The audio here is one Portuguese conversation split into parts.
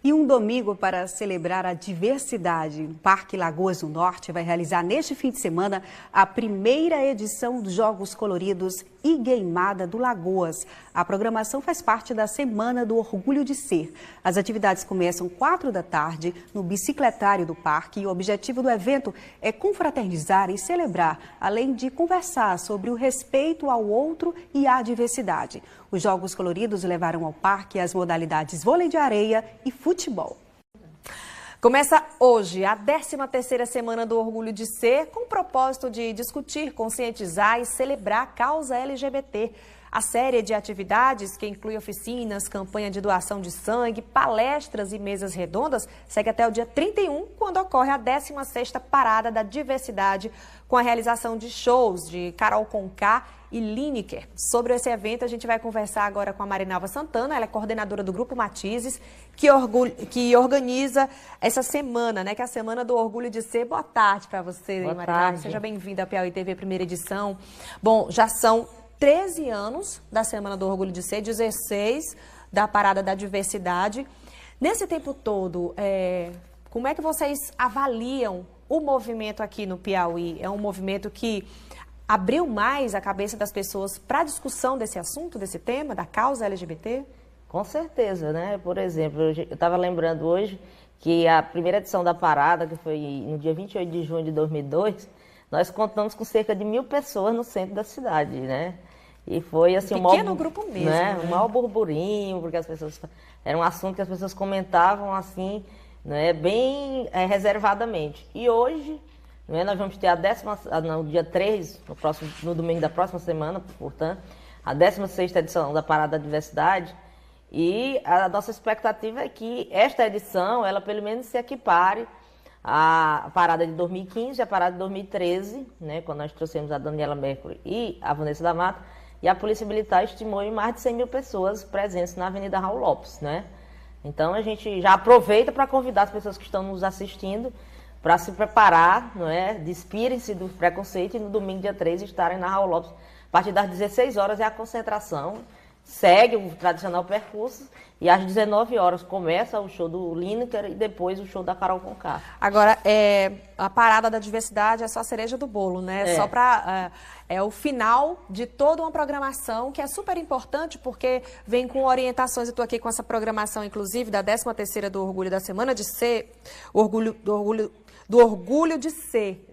E um domingo para celebrar a diversidade. O Parque Lagoas do Norte vai realizar neste fim de semana a primeira edição dos Jogos Coloridos e Gameada do Lagoas. A programação faz parte da Semana do Orgulho de Ser. As atividades começam 4 da tarde no bicicletário do parque e o objetivo do evento é confraternizar e celebrar, além de conversar sobre o respeito ao outro e à diversidade. Os Jogos Coloridos levaram ao parque as modalidades vôlei de areia e futebol. Começa hoje a 13ª Semana do Orgulho de Ser, com o propósito de discutir, conscientizar e celebrar a causa LGBT. A série de atividades, que inclui oficinas, campanha de doação de sangue, palestras e mesas redondas, segue até o dia 31, quando ocorre a 16ª Parada da Diversidade, com a realização de shows de Carol Conká e Lineker. Sobre esse evento, a gente vai conversar agora com a Marinalva Santana, ela é coordenadora do Grupo Matizes, que organiza essa semana, né, que é a Semana do Orgulho de Ser. Boa tarde para você, Marinalva. Seja bem-vinda à Piauí TV, primeira edição. Bom, já são 13 anos da Semana do Orgulho de Ser, 16 da Parada da Diversidade. Nesse tempo todo, como é que vocês avaliam o movimento aqui no Piauí? É um movimento que abriu mais a cabeça das pessoas para a discussão desse assunto, desse tema, da causa LGBT? Com certeza, né? Por exemplo, eu estava lembrando hoje que a primeira edição da Parada, que foi no dia 28 de junho de 2002, nós contamos com cerca de 1000 pessoas no centro da cidade, né? E foi assim, um pequeno grupo mesmo, né? Né? Um maior burburinho, porque as pessoas era um assunto que as pessoas comentavam assim, né? Bem reservadamente. E hoje, né, nós vamos ter no dia 3, no domingo da próxima semana, portanto, a 16ª edição da Parada da Diversidade. E a nossa expectativa é que esta edição, ela pelo menos se equipare à Parada de 2015 e à Parada de 2013, né, quando nós trouxemos a Daniela Mercury e a Vanessa da Mata, e a Polícia Militar estimou em mais de 100 mil pessoas presentes na Avenida Raul Lopes, né? Então a gente já aproveita para convidar as pessoas que estão nos assistindo para se preparar, não é? Despirem-se do preconceito e no domingo, dia 3, estarem na Raul Lopes. A partir das 16 horas é a concentração, segue o tradicional percurso e às 19 horas começa o show do Lineker e depois o show da Carol Conká. Agora, a Parada da Diversidade é só a cereja do bolo, né? Só para é o final de toda uma programação que é super importante porque vem com orientações. Eu estou aqui com essa programação, inclusive, da 13ª do Orgulho da Semana de Ser, do Orgulho de Ser.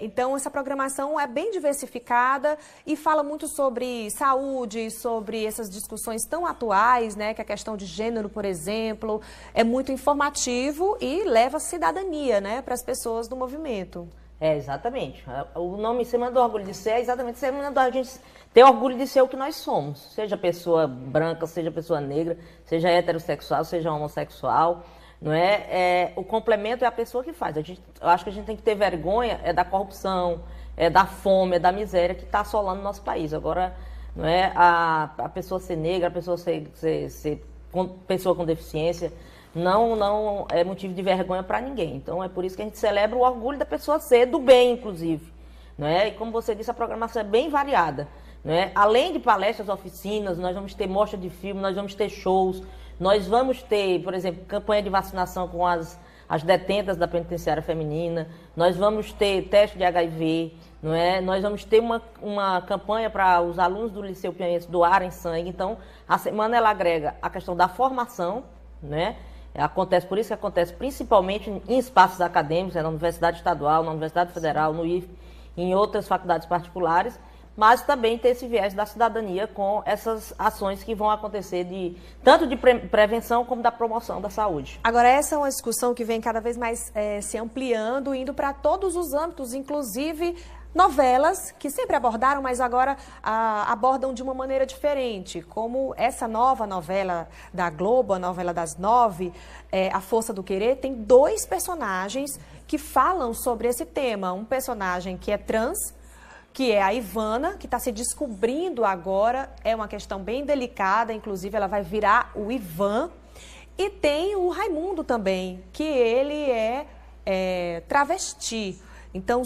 Então, essa programação é bem diversificada e fala muito sobre saúde, sobre essas discussões tão atuais, né, que a questão de gênero, por exemplo, é muito informativo e leva cidadania, né, para as pessoas do movimento. Exatamente. O nome Semana do Orgulho de Ser é exatamente Semana da gente ter orgulho de ser o que nós somos, seja pessoa branca, seja pessoa negra, seja heterossexual, seja homossexual. Não é? O complemento é a pessoa que faz. Eu acho que a gente tem que ter vergonha da corrupção, da fome, da miséria que está assolando o nosso país. Agora, não é a pessoa ser negra, a pessoa ser pessoa com deficiência, não é motivo de vergonha para ninguém. Então, é por isso que a gente celebra o orgulho da pessoa ser do bem, inclusive. Não é? E como você disse, a programação é bem variada. Não é? Além de palestras, oficinas, nós vamos ter mostra de filme, nós vamos ter shows. Nós vamos ter, por exemplo, campanha de vacinação com as detentas da penitenciária feminina. Nós vamos ter teste de HIV, não é? Nós vamos ter uma campanha para os alunos do Liceu Piauiense doarem sangue. Então, a semana ela agrega a questão da formação, né? Por isso que acontece principalmente em espaços acadêmicos, na Universidade Estadual, na Universidade Federal, no IFE, em outras faculdades particulares. Mas também ter esse viés da cidadania com essas ações que vão acontecer tanto de prevenção como da promoção da saúde. Agora, essa é uma discussão que vem cada vez mais se ampliando, indo para todos os âmbitos, inclusive novelas que sempre abordaram, mas agora abordam de uma maneira diferente, como essa nova novela da Globo, a novela das 9, A Força do Querer, tem 2 personagens que falam sobre esse tema. Um personagem que é trans, que é a Ivana, que está se descobrindo agora, é uma questão bem delicada, inclusive ela vai virar o Ivan. E tem o Raimundo também, que ele é travesti. Então,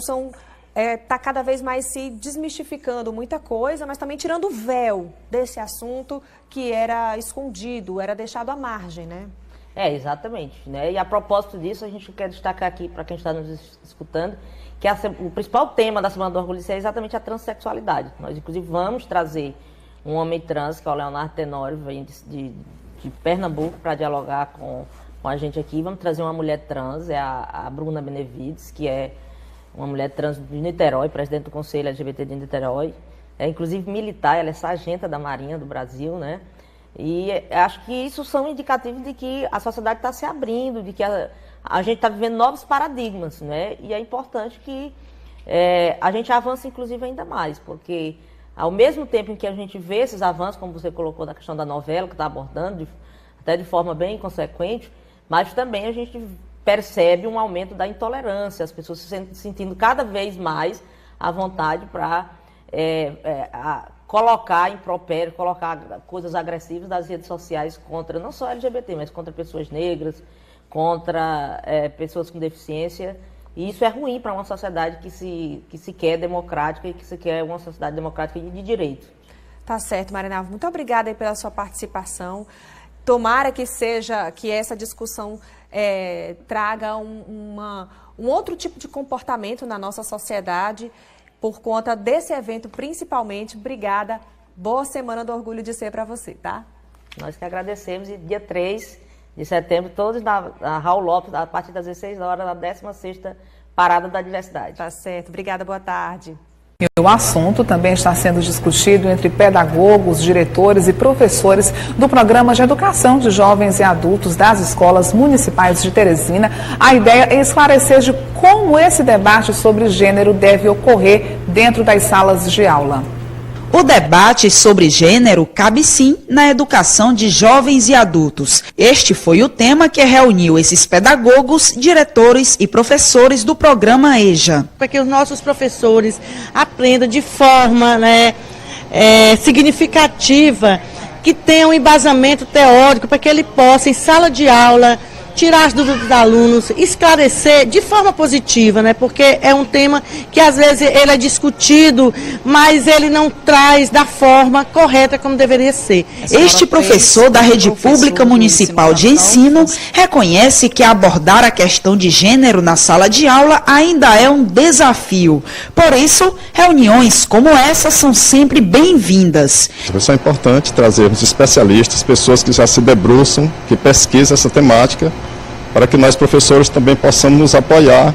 está cada vez mais se desmistificando muita coisa, mas também tirando o véu desse assunto que era escondido, era deixado à margem, né? Exatamente, né? E a propósito disso, a gente quer destacar aqui, para quem está nos escutando, que o principal tema da Semana do Orgulho de Ser é exatamente a transexualidade. Nós, inclusive, vamos trazer um homem trans, que é o Leonardo Tenório, vem de Pernambuco, para dialogar com a gente aqui. Vamos trazer uma mulher trans, é a Bruna Benevides, que é uma mulher trans de Niterói, presidente do Conselho LGBT de Niterói. É, inclusive, militar, ela é sargenta da Marinha do Brasil, né? E acho que isso são indicativos de que a sociedade está se abrindo, de que a gente está vivendo novos paradigmas, né? E é importante que a gente avance, inclusive, ainda mais, porque ao mesmo tempo em que a gente vê esses avanços, como você colocou na questão da novela, que está abordando, até de forma bem inconsequente, mas também a gente percebe um aumento da intolerância, as pessoas se sentindo cada vez mais à vontade para colocar impropério, colocar coisas agressivas nas redes sociais contra não só LGBT, mas contra pessoas negras, contra pessoas com deficiência. E isso é ruim para uma sociedade que se quer democrática e que se quer uma sociedade democrática e de direito. Tá certo, Marinalva. Muito obrigada aí pela sua participação. Tomara que essa discussão traga um outro tipo de comportamento na nossa sociedade por conta desse evento, principalmente. Obrigada. Boa Semana do Orgulho de Ser para você, tá? Nós que agradecemos. E dia 3 de setembro, todos na Raul Lopes, a partir das 16 horas, na 16ª Parada da Diversidade. Tá certo. Obrigada, boa tarde. O assunto também está sendo discutido entre pedagogos, diretores e professores do Programa de Educação de Jovens e Adultos das Escolas Municipais de Teresina. A ideia é esclarecer de como esse debate sobre gênero deve ocorrer dentro das salas de aula. O debate sobre gênero cabe sim na educação de jovens e adultos. Este foi o tema que reuniu esses pedagogos, diretores e professores do programa EJA. Para que os nossos professores aprendam de forma significativa, que tenha um embasamento teórico, para que ele possa, em sala de aula, tirar as dúvidas dos alunos, esclarecer de forma positiva, né? Porque é um tema que às vezes ele é discutido, mas ele não traz da forma correta como deveria ser. Este professor da Rede Pública Municipal de Ensino reconhece que abordar a questão de gênero na sala de aula ainda é um desafio. Por isso, reuniões como essa são sempre bem-vindas. Por isso é importante trazermos especialistas, pessoas que já se debruçam, que pesquisam essa temática, para que nós, professores, também possamos nos apoiar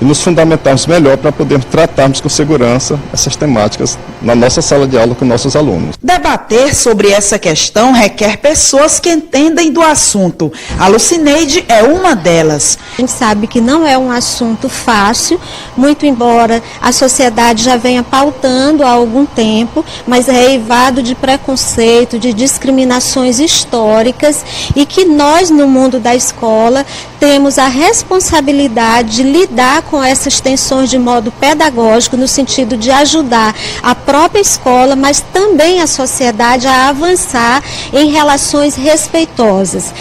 e nos fundamentarmos melhor para podermos tratarmos com segurança essas temáticas na nossa sala de aula com nossos alunos. Debater sobre essa questão requer pessoas que entendem do assunto. A Lucineide é uma delas. A gente sabe que não é um assunto fácil, muito embora a sociedade já venha pautando há algum tempo, mas é eivado de preconceito, de discriminações históricas, e que nós, no mundo da escola, temos a responsabilidade de lidar com essas tensões de modo pedagógico, no sentido de ajudar a própria escola, mas também a sociedade a avançar em relações respeitosas,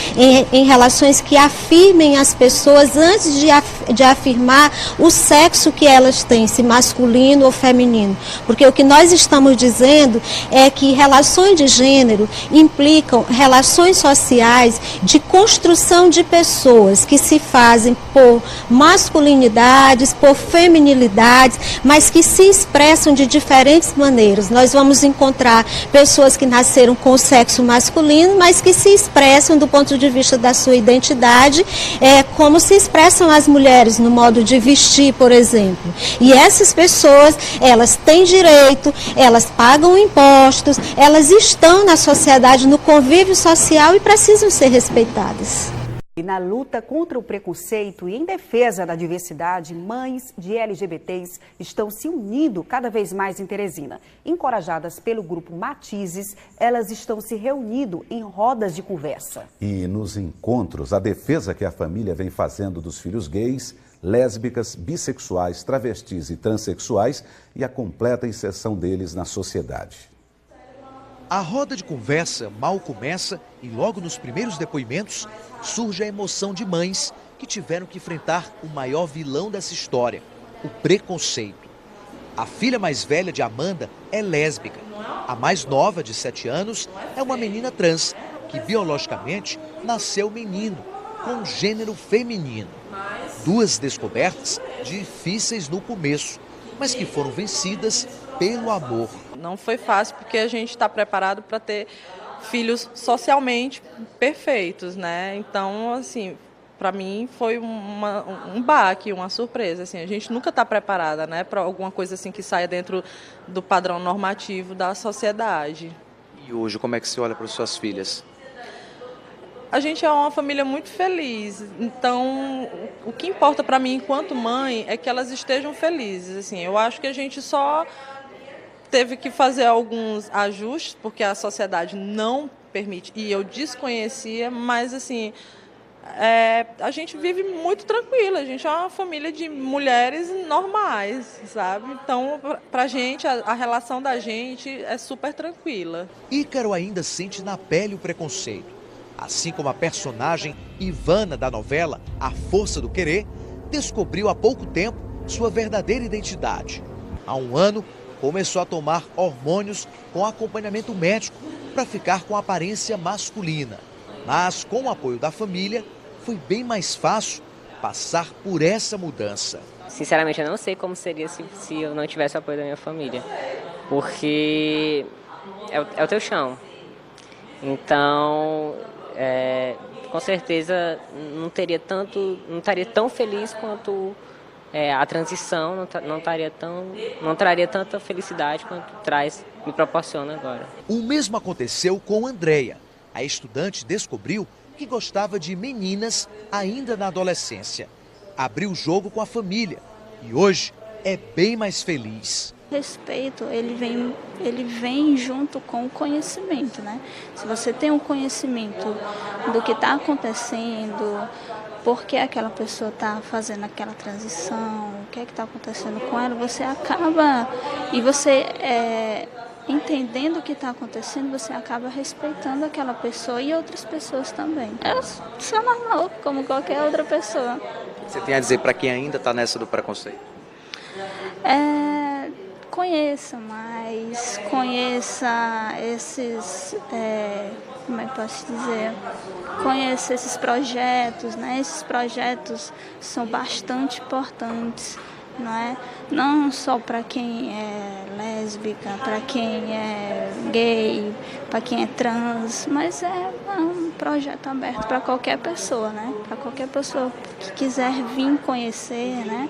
em relações que afirmem as pessoas antes de afirmar o sexo que elas têm, se masculino ou feminino. Porque o que nós estamos dizendo é que relações de gênero implicam relações sociais de construção de pessoas que se fazem por masculinidades, por feminilidades, mas que se expressam de diferentes maneiras. Nós vamos encontrar pessoas que nasceram com o sexo masculino, mas que se expressam do ponto de vista da sua identidade, como se expressam as mulheres no modo de vestir, por exemplo. E essas pessoas, elas têm direito, elas pagam impostos, elas estão na sociedade, no convívio social e precisam ser respeitadas. E na luta contra o preconceito e em defesa da diversidade, mães de LGBTs estão se unindo cada vez mais em Teresina. Encorajadas pelo grupo Matizes, elas estão se reunindo em rodas de conversa. E nos encontros, a defesa que a família vem fazendo dos filhos gays, lésbicas, bissexuais, travestis e transexuais e a completa inserção deles na sociedade. A roda de conversa mal começa e logo nos primeiros depoimentos surge a emoção de mães que tiveram que enfrentar o maior vilão dessa história, o preconceito. A filha mais velha de Amanda é lésbica. A mais nova, de 7 anos, é uma menina trans que biologicamente nasceu menino, com gênero feminino. 2 descobertas difíceis no começo, mas que foram vencidas pelo amor. Não foi fácil porque a gente está preparado para ter filhos socialmente perfeitos, né? Então, assim, para mim foi um baque, uma surpresa. Assim, a gente nunca está preparada, né, para alguma coisa assim que saia dentro do padrão normativo da sociedade. E hoje, como é que você olha para as suas filhas? A gente é uma família muito feliz, então o que importa para mim enquanto mãe é que elas estejam felizes. Assim, eu acho que a gente só teve que fazer alguns ajustes, porque a sociedade não permite, e eu desconhecia, mas assim, a gente vive muito tranquila, a gente é uma família de mulheres normais, sabe? Então, pra gente, a relação da gente é super tranquila. Ícaro ainda sente na pele o preconceito. Assim como a personagem Ivana da novela A Força do Querer, descobriu há pouco tempo sua verdadeira identidade. Há um ano, começou a tomar hormônios com acompanhamento médico para ficar com aparência masculina. Mas, com o apoio da família, foi bem mais fácil passar por essa mudança. Sinceramente, eu não sei como seria se eu não tivesse o apoio da minha família, porque é o teu chão. Então, com certeza não estaria tão feliz quanto a transição, não traria tanta felicidade quanto me proporciona agora. O mesmo aconteceu com Andréia. A estudante descobriu que gostava de meninas ainda na adolescência. Abriu o jogo com a família e hoje é bem mais feliz. O respeito, ele vem junto com o conhecimento, né? Se você tem um conhecimento do que está acontecendo, por que aquela pessoa está fazendo aquela transição, o que é que está acontecendo com ela, você acaba, e você entendendo o que está acontecendo, você acaba respeitando aquela pessoa e outras pessoas também. Eu sou normal, como qualquer outra pessoa. Você tem a dizer para quem ainda está nessa do preconceito? Conheça mais, conheça esses, como é que posso dizer, conheça esses projetos, né? Esses projetos são bastante importantes, não é? Não só para quem é lésbica, para quem é gay, para quem é trans, mas é um projeto aberto para qualquer pessoa, né? Para qualquer pessoa que quiser vir conhecer, né?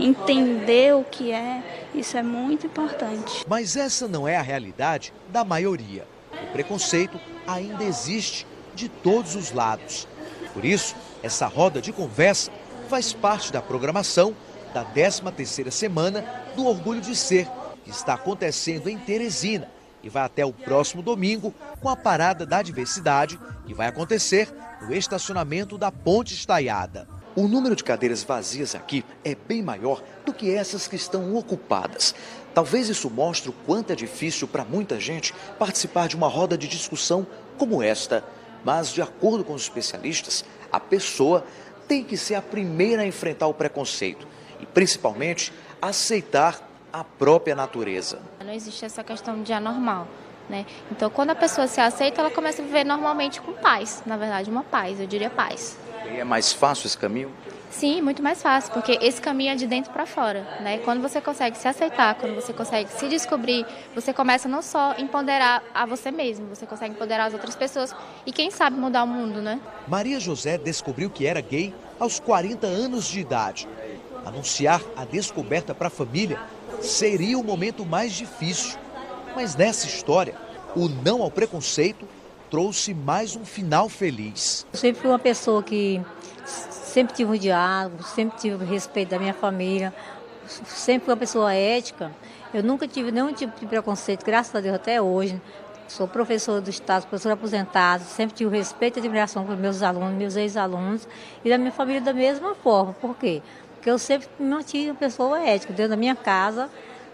Entender o que é, isso é muito importante. Mas essa não é a realidade da maioria. O preconceito ainda existe de todos os lados. Por isso, essa roda de conversa faz parte da programação da 13ª semana do Orgulho de Ser, que está acontecendo em Teresina e vai até o próximo domingo com a Parada da Diversidade, que vai acontecer no estacionamento da Ponte Estaiada. O número de cadeiras vazias aqui é bem maior do que essas que estão ocupadas. Talvez isso mostre o quanto é difícil para muita gente participar de uma roda de discussão como esta. Mas, de acordo com os especialistas, a pessoa tem que ser a primeira a enfrentar o preconceito e, principalmente, aceitar a própria natureza. Não existe essa questão de anormal, né? Então, quando a pessoa se aceita, ela começa a viver normalmente com paz. Na verdade, uma paz, eu diria paz. E é mais fácil esse caminho? Sim, muito mais fácil, porque esse caminho é de dentro para fora, né? Quando você consegue se aceitar, quando você consegue se descobrir, você começa não só a empoderar a você mesmo, você consegue empoderar as outras pessoas e, quem sabe, mudar o mundo, né? Maria José descobriu que era gay aos 40 anos de idade. Anunciar a descoberta para a família seria o momento mais difícil. Mas nessa história, o não ao preconceito trouxe mais um final feliz. Eu sempre fui uma pessoa que sempre tive um diálogo, sempre tive o respeito da minha família, sempre fui uma pessoa ética. Eu nunca tive nenhum tipo de preconceito, graças a Deus, até hoje. Sou professora do Estado, professora aposentada, sempre tive o respeito e admiração pelos meus alunos, meus ex-alunos e da minha família da mesma forma. Por quê? Porque eu sempre me mantive uma pessoa ética. Dentro da minha casa,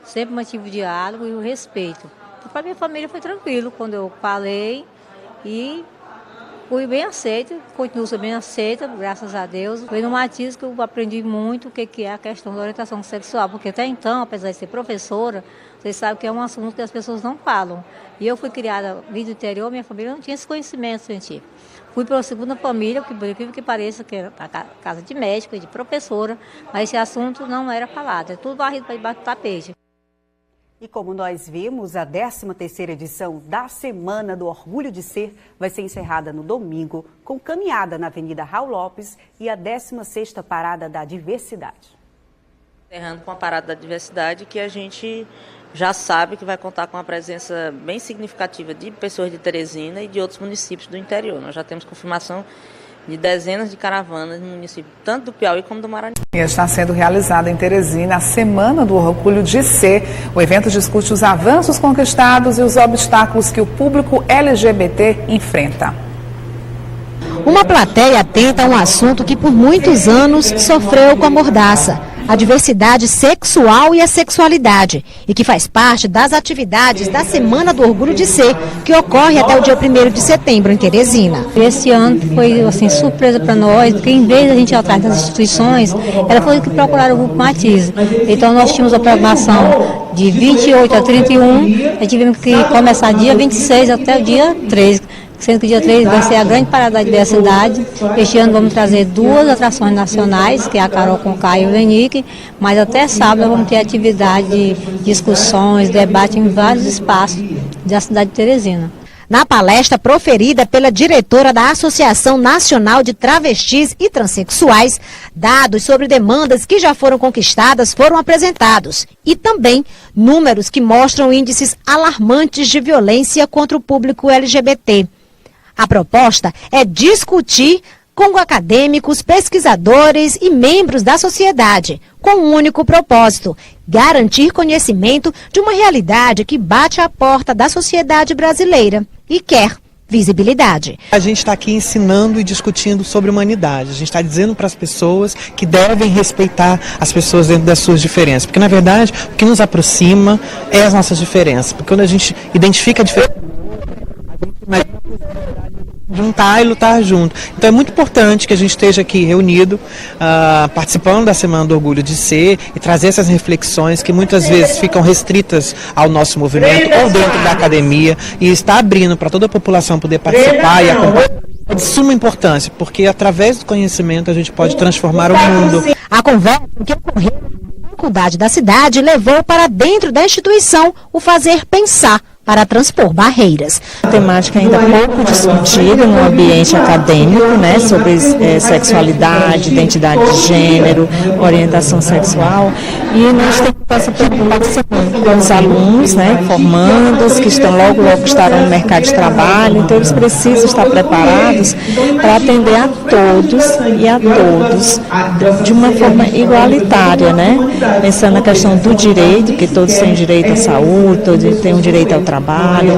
sempre mantive o diálogo e o respeito. Então, para a minha família foi tranquilo quando eu falei e fui bem aceita, continuo sendo bem aceita, graças a Deus. Foi no Matiz que eu aprendi muito o que é a questão da orientação sexual, porque até então, apesar de ser professora, vocês sabem que é um assunto que as pessoas não falam. E eu fui criada, vim do interior, minha família não tinha esse conhecimento científico. Fui para a segunda família, que por incrível que pareça, que era a casa de médica, de professora, mas esse assunto não era falado, é tudo varrido para debaixo do tapete. E como nós vimos, a 13ª edição da Semana do Orgulho de Ser vai ser encerrada no domingo, com caminhada na Avenida Raul Lopes e a 16ª Parada da Diversidade. Encerrando com a Parada da Diversidade, que a gente já sabe que vai contar com uma presença bem significativa de pessoas de Teresina e de outros municípios do interior. Nós já temos confirmação de dezenas de caravanas no município, tanto do Piauí como do Maranhão. Está sendo realizada em Teresina a Semana do Orgulho de Ser. O evento discute os avanços conquistados e os obstáculos que o público LGBT enfrenta. Uma plateia atenta a um assunto que por muitos anos sofreu com a mordaça: a diversidade sexual e a sexualidade, e que faz parte das atividades da Semana do Orgulho de Ser, que ocorre até o dia 1º de setembro em Teresina. Esse ano foi assim, surpresa para nós, porque em vez de a gente ir atrás das instituições, ela foi que procuraram o Grupo Matiz. Então nós tínhamos a programação de 28 a 31, e tivemos que começar dia 26 até o dia 3. Sendo que o dia 3 vai ser a grande parada da diversidade. Este ano vamos trazer 2 atrações nacionais, que é a Carol Conká e o Lenique, mas até sábado vamos ter atividade de discussões, debate em vários espaços da cidade de Teresina. Na palestra proferida pela diretora da Associação Nacional de Travestis e Transsexuais, dados sobre demandas que já foram conquistadas foram apresentados e também números que mostram índices alarmantes de violência contra o público LGBT. A proposta é discutir com acadêmicos, pesquisadores e membros da sociedade, com um único propósito: garantir conhecimento de uma realidade que bate à porta da sociedade brasileira e quer visibilidade. A gente está aqui ensinando e discutindo sobre humanidade. A gente está dizendo para as pessoas que devem respeitar as pessoas dentro das suas diferenças. Porque, na verdade, o que nos aproxima é as nossas diferenças. Porque quando a gente identifica a diferença, a gente imagina juntar e lutar junto. Então é muito importante que a gente esteja aqui reunido, participando da Semana do Orgulho de Ser e trazer essas reflexões que muitas vezes ficam restritas ao nosso movimento ou dentro da academia, e está abrindo para toda a população poder participar e acompanhar. É de suma importância, porque através do conhecimento a gente pode transformar o mundo. A conversa que ocorreu na faculdade da cidade levou para dentro da instituição o fazer pensar para transpor barreiras. A temática ainda pouco discutida no ambiente acadêmico, né, sobre sexualidade, identidade de gênero, orientação sexual, e nós temos essa preocupação com os alunos, né, formandos, que estão logo estarão no mercado de trabalho, então eles precisam estar preparados para atender a todos e a todos de uma forma igualitária, né, pensando na questão do direito, que todos têm direito à saúde, todos têm um direito ao trabalho,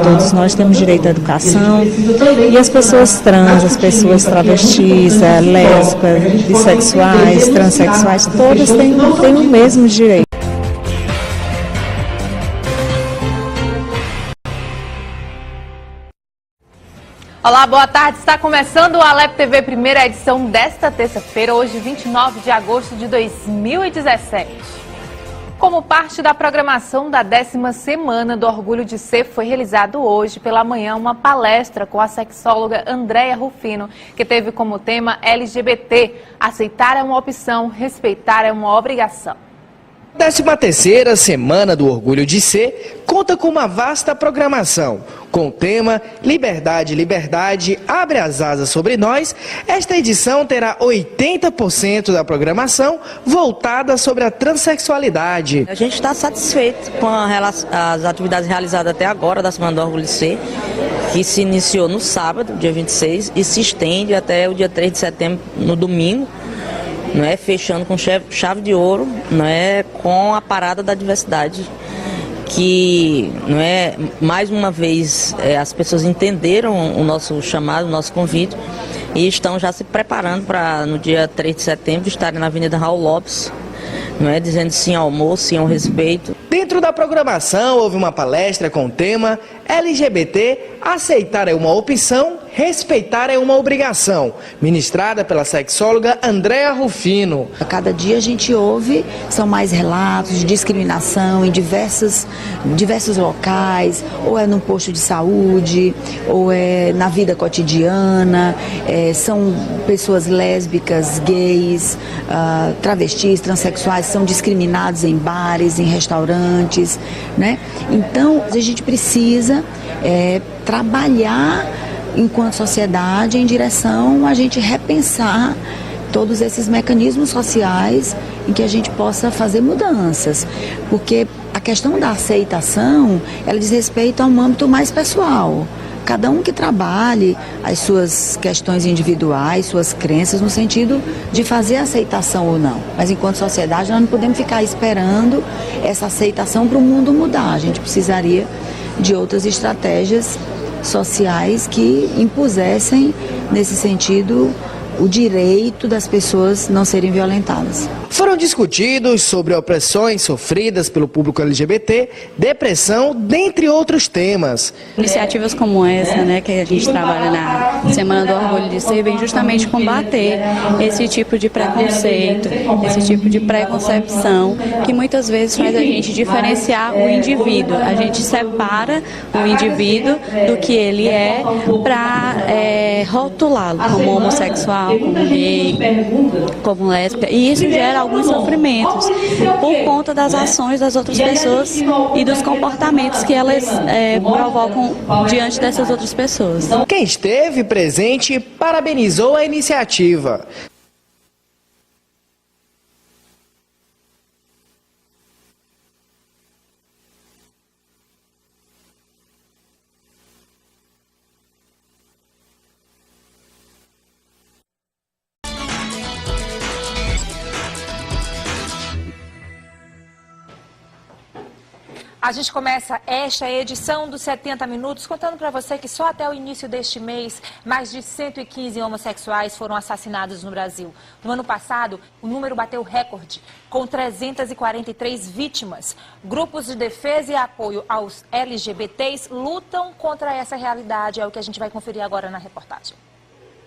todos nós temos direito à educação, e as pessoas trans, as pessoas travestis, lésbicas, bissexuais, transexuais, todas têm o mesmo direito. Olá, boa tarde. Está começando o Alep TV, primeira edição desta terça-feira, hoje 29 de agosto de 2017. Como parte da programação da 10ª Semana do Orgulho de Ser, foi realizado hoje pela manhã uma palestra com a sexóloga Andréia Rufino, que teve como tema LGBT, aceitar é uma opção, respeitar é uma obrigação. A 13ª Semana do Orgulho de Ser conta com uma vasta programação. Com o tema Liberdade, Liberdade, abre as asas sobre nós, esta edição terá 80% da programação voltada sobre a transexualidade. A gente está satisfeito com as atividades realizadas até agora da Semana do Orgulho de Ser, que se iniciou no sábado, dia 26, e se estende até o dia 3 de setembro, no domingo, não é, fechando com chave de ouro, não é, com a Parada da Diversidade, que, não é, mais uma vez as pessoas entenderam o nosso chamado, o nosso convite, e estão já se preparando para no dia 3 de setembro estarem na Avenida Raul Lopes, não é, dizendo sim ao amor, sim ao respeito. Dentro da programação houve uma palestra com o tema LGBT, aceitar é uma opção, respeitar é uma obrigação, ministrada pela sexóloga Andréa Rufino. A cada dia a gente ouve, são mais relatos de discriminação em diversos locais, ou é no posto de saúde, ou é na vida cotidiana, são pessoas lésbicas, gays, travestis, transexuais, são discriminados em bares, em restaurantes, né? Então, a gente precisa trabalhar enquanto sociedade em direção a gente repensar todos esses mecanismos sociais em que a gente possa fazer mudanças, porque a questão da aceitação, ela diz respeito a um âmbito mais pessoal. Cada um que trabalhe as suas questões individuais, suas crenças, no sentido de fazer aceitação ou não. Mas enquanto sociedade nós não podemos ficar esperando essa aceitação para o mundo mudar. A gente precisaria de outras estratégias sociais que impusessem, nesse sentido, o direito das pessoas não serem violentadas. Foram discutidos sobre opressões sofridas pelo público LGBT, depressão, dentre outros temas. Iniciativas como essa, né, que a gente trabalha na Semana do Orgulho de Ser, vem justamente combater esse tipo de preconceito, esse tipo de preconcepção, que muitas vezes faz a gente diferenciar o indivíduo. A gente separa o indivíduo do que ele é para rotulá-lo como homossexual, como gay, como lésbica, e isso gera alguns sofrimentos por conta das ações das outras pessoas e dos comportamentos que elas provocam diante dessas outras pessoas. Quem esteve presente parabenizou a iniciativa. A gente começa esta edição dos 70 Minutos contando para você que só até o início deste mês, mais de 115 homossexuais foram assassinados no Brasil. No ano passado, o número bateu recorde, com 343 vítimas. Grupos de defesa e apoio aos LGBTs lutam contra essa realidade, é o que a gente vai conferir agora na reportagem.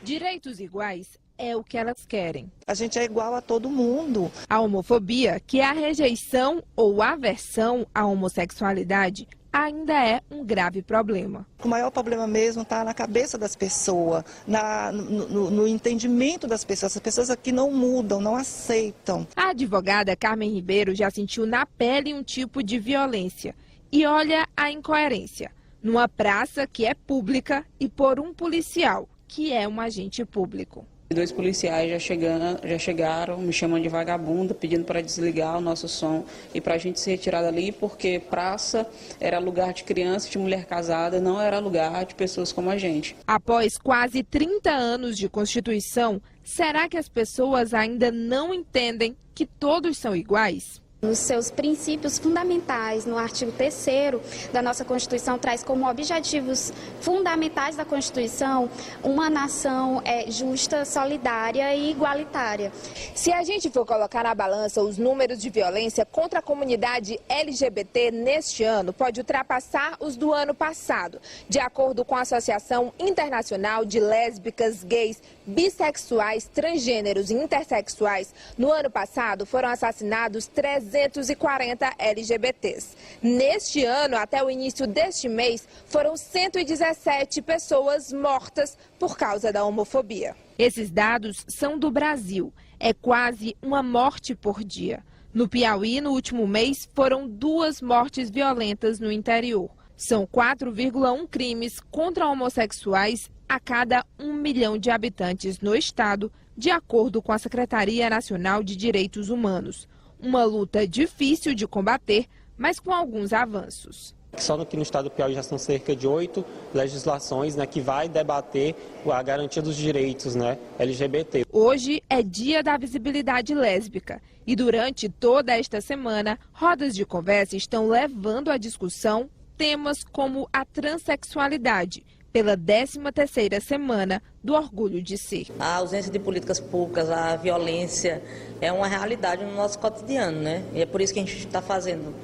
Direitos iguais é o que elas querem. A gente é igual a todo mundo. A homofobia, que é a rejeição ou aversão à homossexualidade, ainda é um grave problema. O maior problema mesmo está na cabeça das pessoas, no entendimento das pessoas. As pessoas aqui não mudam, não aceitam. A advogada Carmen Ribeiro já sentiu na pele um tipo de violência. E olha a incoerência. Numa praça que é pública e por um policial, que é um agente público. 2 policiais já chegaram me chamando de vagabunda, pedindo para desligar o nosso som e para a gente se retirar dali, porque praça era lugar de criança, de mulher casada, não era lugar de pessoas como a gente. Após quase 30 anos de Constituição, será que as pessoas ainda não entendem que todos são iguais? Nos seus princípios fundamentais, no artigo 3º da nossa Constituição, traz como objetivos fundamentais da Constituição uma nação justa, solidária e igualitária. Se a gente for colocar na balança os números de violência contra a comunidade LGBT neste ano, pode ultrapassar os do ano passado. De acordo com a Associação Internacional de Lésbicas, Gays, Bissexuais, Transgêneros e Intersexuais, no ano passado foram assassinados 340 LGBTs. Neste ano, até o início deste mês, foram 117 pessoas mortas por causa da homofobia. Esses dados são do Brasil. É quase uma morte por dia. No Piauí, no último mês, foram 2 mortes violentas no interior. São 4,1 crimes contra homossexuais a cada 1 milhão de habitantes no estado, de acordo com a Secretaria Nacional de Direitos Humanos. Uma luta difícil de combater, mas com alguns avanços. Só aqui no estado do Piauí já são cerca de 8 legislações, que vai debater a garantia dos direitos, LGBT. Hoje é Dia da Visibilidade Lésbica e durante toda esta semana, rodas de conversa estão levando à discussão temas como a transexualidade, pela 13ª Semana do Orgulho de Ser. A ausência de políticas públicas, a violência é uma realidade no nosso cotidiano, E é por isso que a gente está fazendo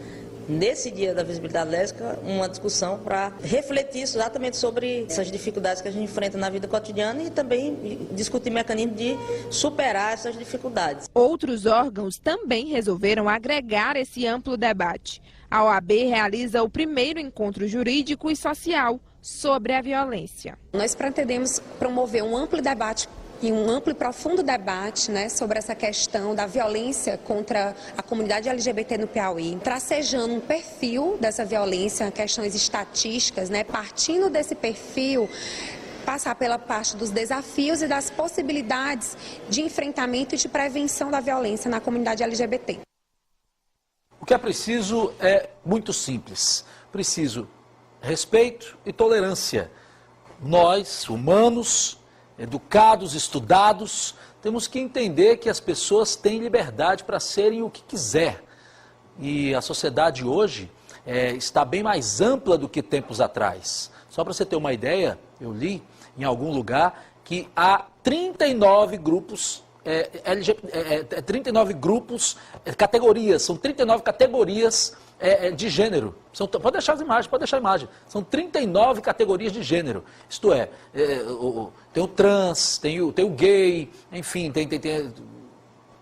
nesse dia da visibilidade lésbica, uma discussão para refletir exatamente sobre essas dificuldades que a gente enfrenta na vida cotidiana e também discutir mecanismos de superar essas dificuldades. Outros órgãos também resolveram agregar esse amplo debate. A OAB realiza o primeiro encontro jurídico e social sobre a violência. Nós pretendemos promover um amplo debate e um amplo e profundo debate, né, sobre essa questão da violência contra a comunidade LGBT no Piauí, tracejando um perfil dessa violência, questões estatísticas, né, partindo desse perfil, passar pela parte dos desafios e das possibilidades de enfrentamento e de prevenção da violência na comunidade LGBT. O que é preciso é muito simples. Preciso respeito e tolerância. Nós, humanos, educados, estudados, temos que entender que as pessoas têm liberdade para serem o que quiser. E a sociedade hoje está bem mais ampla do que tempos atrás. Só para você ter uma ideia, eu li em algum lugar que há 39 grupos, 39 grupos, categorias, são 39 categorias de gênero. Pode deixar as imagens, pode deixar a imagem. São 39 categorias de gênero. Isto é, tem o trans, tem o gay, enfim, tem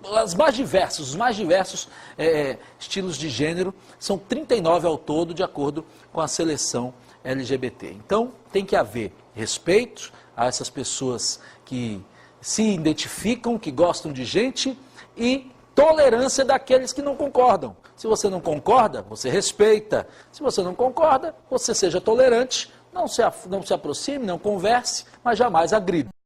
os mais diversos estilos de gênero. São 39 ao todo, de acordo com a seleção LGBT. Então, tem que haver respeito a essas pessoas que se identificam, que gostam de gente, e tolerância daqueles que não concordam. Se você não concorda, você respeita. Se você não concorda, você seja tolerante, não se aproxime, não converse, mas jamais agrida.